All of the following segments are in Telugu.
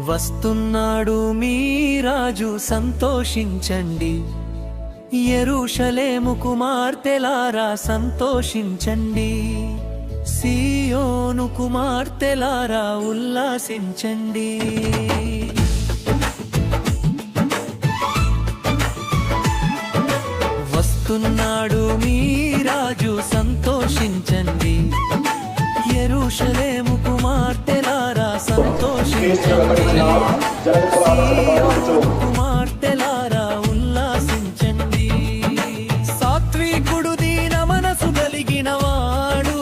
వస్తున్నాడు మీ రాజు సంతోషించండి, యెరూషలేము కుమార్తెలారా సంతోషించండి, సీయోను కుమార్తెలారా ఉల్లాసించండి. వస్తున్నాడు మీ రాజు సంతోషించండి, యెరూషలేము కుమార్తెలారా సంతోషించండి, సీయోను కుమార్తెలారా ఉల్లాసించండి. సాత్వికుడు దీన మనసు కలిగినవాడు,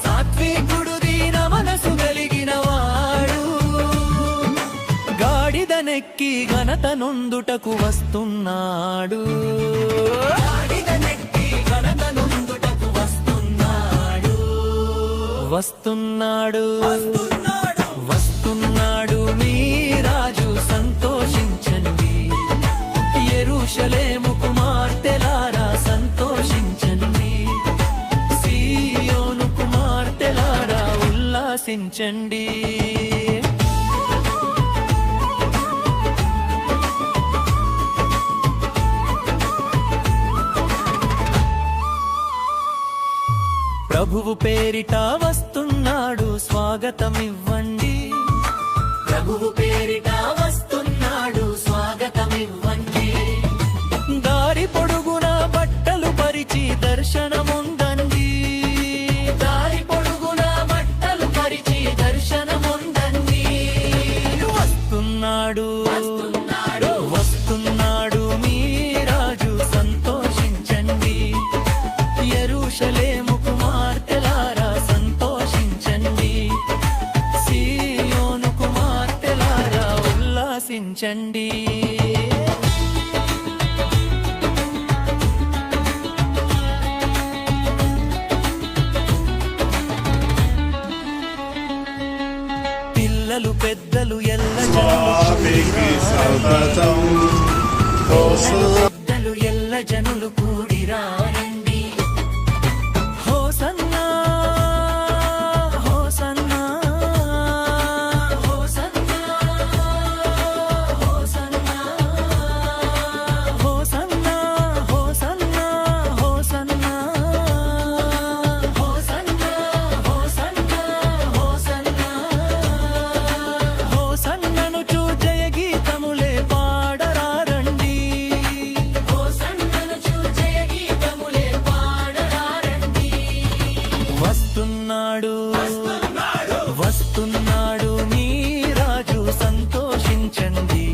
సాత్వికుడు దీన మనసు కలిగినవాడు, గాడిదనెక్కి ఘనత నొందుటకు వస్తున్నాడు. వస్తున్నాడు వస్తున్నాడు మీ రాజు సంతోషించండి, యెరూషలేము కుమార్తెలారా సంతోషించండి, సీయోను కుమార్తెలారా ఉల్లాసించండి. ప్రభువు పేరిట వస్తున్నాడు స్వాగతమివ్వండి, ప్రభువు పేరిట వస్తున్నాడు స్వాగతమివ్వండి. దారి పొడుగున బట్టలు పరిచి దర్శనముందండి, దారి పొడుగున బట్టలు పరిచి దర్శనముందండి. వస్తున్నాడు వస్తున్నాడు మీ రాజు సంతోషించండి, యెరూషలేము కుమార్తెలారా సంతోషించండి, సీయోను కుమార్తెలారా ఉల్లాసించండి. పిల్లలు పెద్దలు పెద్దలు ఎల్ల జనులు కూడిరా రండి. హోసన్నా హోసన్నా హోసన్నా హోసన్నా హోసన్నా హోసన్నా హోసన్నా హోసన్నా హోసన్నా హోసన్నా హోసన్నను చూ జయ గీతములే పాడరారండి, హోసన్నను చూ జయ గీతములే పాడరారండి. వస్తున్నాడు వస్తున్నాడు మీ రాజు సంతోషించండి,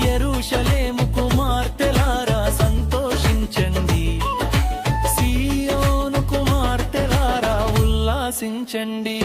యెరూషలేము కుమార్తెలారా సంతోషించండి, సీయోను కుమార్తెలారా ఉల్లాసించండి.